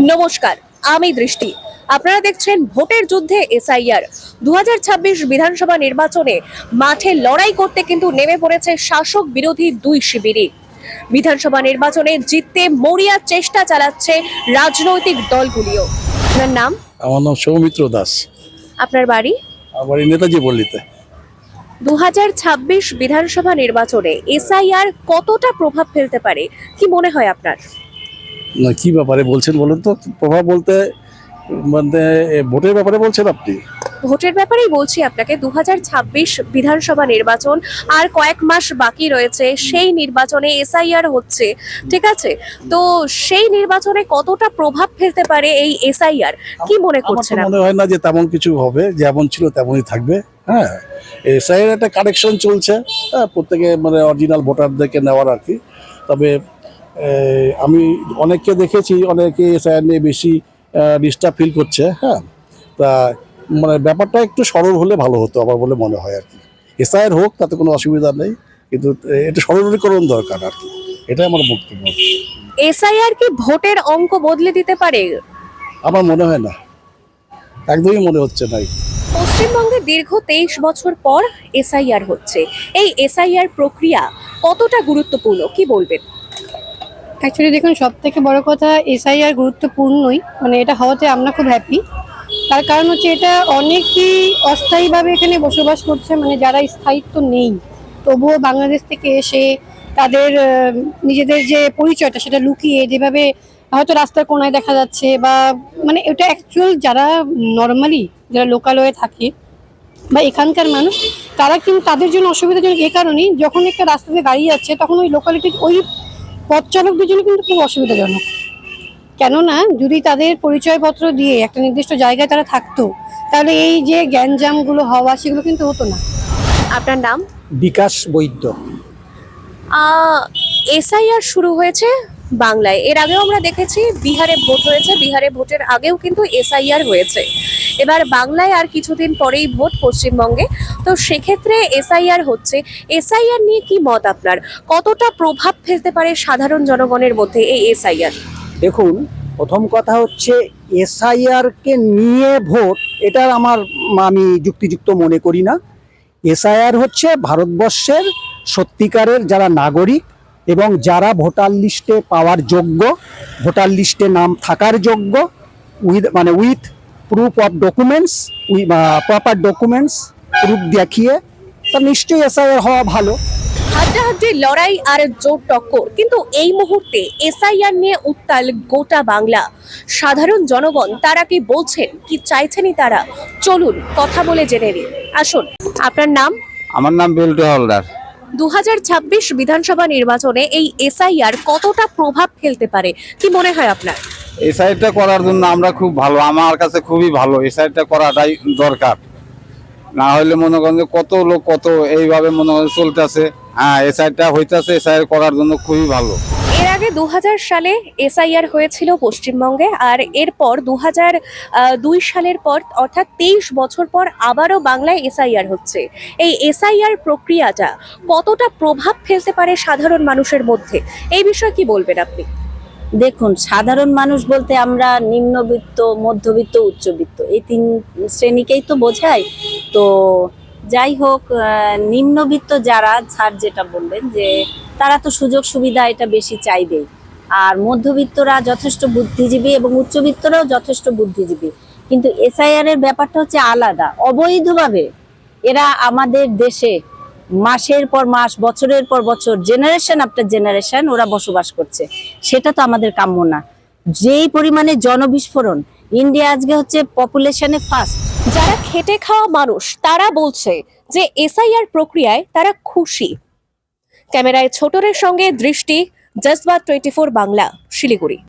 নমস্কার, আমি দৃষ্টি। আপনারা দেখছেন ভোটের যুদ্ধে এসআইআর। 2026 বিধানসভা নির্বাচনে মাঠে লড়াই করতে কিন্তু নেমে পড়েছে শাসক বিরোধী দুই শিবিরই। বিধানসভা নির্বাচনে জিততে মরিয়া চেষ্টা চালাচ্ছে রাজনৈতিক দলগুলিও। আপনার নাম? আমার নাম সৌমিত্র দাস। আপনার বাড়ি? আমার নেতাজি পল্লীতে। 2026 বিধানসভা নির্বাচনে এসআইআর কতটা প্রভাব ফেলতে পারে কি মনে হয় আপনার? না, কি ব্যাপারে বলছেন বলুন তো? প্রভাব বলতে মানে ভোটের ব্যাপারে বলছেন আপনি? ভোটের ব্যাপারেই বলছি আপনাকে। 2026 বিধানসভা নির্বাচন আর কয়েক মাস বাকি রয়েছে, সেই নির্বাচনে এসআইআর হচ্ছে, ঠিক আছে? তো সেই নির্বাচনে কতটা প্রভাব ফেলতে পারে এই এসআইআর কি মনে করছেন? মনে হয় না যে তেমন কিছু হবে, যেমন ছিল তেমনই থাকবে। হ্যাঁ, এসআইআর একটা কারেকশন চলছে, হ্যাঁ, প্রত্যেকে মানে অরিজিনাল ভোটারদেরকে নেওয়ার আর কি। তবে আমি অনেককে দেখেছি, অনেকে এসআইআর নিয়ে বেশি ডিস্টার্ব ফিল করছে। হ্যাঁ, তা মানে ব্যাপারটা একটু সরল হলে ভালো হতো আমার বলে মনে হয় আর কি। এসআইআর হোক, তাতে কোনো অসুবিধা নেই, কিন্তু এটা সরলীকরণ দরকার আর কি, এটাই আমার বক্তব্য। এসআইআর কি ভোটের অঙ্ক বদলে দিতে পারে? আমার মনে হয় না, একদমই মনে হচ্ছে না। পশ্চিমবঙ্গে দীর্ঘ 23 বছর পর এসআইআর হচ্ছে। এই এসআইআর প্রক্রিয়া কতটা গুরুত্বপূর্ণ কি বলবেন? অ্যাকচুয়ালি দেখুন, সব থেকে বড় কথা এসআইআর গুরুত্বপূর্ণই, মানে এটা হওয়াতে আমরা খুব হ্যাপি। তার কারণ হচ্ছে এটা অনেকেই অস্থায়ীভাবে এখানে বসবাস করছে, মানে যারা স্থায়িত্ব নেই, তবুও বাংলাদেশ থেকে এসে তাদের নিজেদের যে পরিচয়টা সেটা লুকিয়ে যেভাবে হয়তো রাস্তার কোনায় দেখা যাচ্ছে, বা মানে এটা অ্যাকচুয়াল যারা নর্মালি যারা লোকালয়ে থাকে বা এখানকার মানুষ, তারা কিন্তু তাদের জন্য অসুবিধাজনক। এ কারণেই যখন একটা রাস্তাতে গাড়ি যাচ্ছে তখন ওই লোকালিটির ওই পথ চালকদের জন্য কিন্তু খুব অসুবিধাজনক। কেননা যদি তাদের পরিচয়পত্র দিয়ে একটা নির্দিষ্ট জায়গায় তারা থাকতো, তাহলে এই যে গ্যাঞ্জামগুলো হওয়া সেগুলো কিন্তু হতো না। আপনার নাম? বিকাশ বৈদ্য। এসআইআর শুরু হয়েছে বাংলায়, এর আগেও আমরা দেখেছি বিহারে ভোট হয়েছে, বিহারে ভোটের আগেও কিন্তু এসআইআর হয়েছে। এবার বাংলায় আর কিছুদিন পরেই ভোট পশ্চিমবঙ্গে। তো সেক্ষেত্রে এসআইআর হচ্ছে, এসআইআর নিয়ে কি মত আপনার? কতটা প্রভাব ফেলতে পারে সাধারণ জনগণের মধ্যে এই এসআইআর? দেখুন, প্রথম কথা হচ্ছে এসআইআরকে নিয়ে ভোট, এটা আমি যুক্তিযুক্ত মনে করি না। এসআইআর হচ্ছে ভারতবর্ষের সত্যিকারের যারা নাগরিক এবং যারা ভোটার লিস্টে পাওয়ার যোগ্য, ভোটার লিস্টে নাম থাকার যোগ্য, with proof of documents, proper documents proof দেখিয়ে, তা নিশ্চয়ই এসআইআর হওয়া ভালো। হাড্ডাহাড্ডি লড়াই আর জোর টক্কর, কিন্তু এই মুহূর্তে এসআইআর নিয়ে উত্তাল গোটা বাংলা। সাধারণ জনগণ তারা কি বলছেন, কি চাইছেনই তারা? চলুন কথা বলে জেনে নিন। আসুন, আপনার নাম? আমার নাম বেল্টু হালদার। 2026 বিধানসভা নির্বাচনে এই এসআইআর কতটা প্রভাব ফেলতে পারে কি মনে হয় আপনার? এসআইটা করার জন্য আমরা খুব ভালো, আমার কাছে খুবই ভালো। এসআইটা করাটাই দরকার, না হলে মনে করেন যে কত লোক কত এইভাবে মনে করেন চলতেছে। হ্যাঁ, এসআইটা হইতেছে, এসআই করার জন্য খুবই ভালো। এর আগে 2000 সালে এসআইআর হয়েছিল পশ্চিমবঙ্গে, আর এরপর 2002 সালের পর অর্থাৎ 23 বছর পর আবারও বাংলায় এসআইআর হচ্ছে। এই এসআইআর প্রক্রিয়াটা কতটা প্রভাব ফেলতে পারে সাধারণ মানুষের মধ্যে, এই বিষয়ে কি বলবেন আপনি? দেখুন, সাধারণ মানুষ বলতে আমরা নিম্নবিত্ত, মধ্যবিত্ত, উচ্চবিত্ত এই তিন শ্রেণীকেই তো বোঝায়। তো যাই হোক, নিম্নবিত্ত যারা, স্যার যেটা বললেন যে তারা তো সুযোগ সুবিধা এটা বেশি চাইবেই, আর মধ্যবিত্তরা যথেষ্ট বুদ্ধিজীবী এবং উচ্চবিত্তরাও যথেষ্ট বুদ্ধিজীবী। কিন্তু এসআইআর এর ব্যাপারটা হচ্ছে আলাদা। অবৈধভাবে এরা আমাদের দেশে মাসের পর মাস, বছরের পর বছর, জেনারেশন আফটার জেনারেশন ওরা বসবাস করছে। সেটা তো আমাদের কাম্য না। যেই পরিমাণে জনবিস্ফোরণ, ইন্ডিয়া আজকে হচ্ছে পপুলেশনে ফার্স্ট। যারা খেটে খাওয়া মানুষ তারা বলছে যে এসআইআর প্রক্রিয়ায় তারা খুশি। ক্যামেরায় ছোটরের সঙ্গে দৃষ্টি, জজবাত 24 বাংলা, শিলিগুড়ি।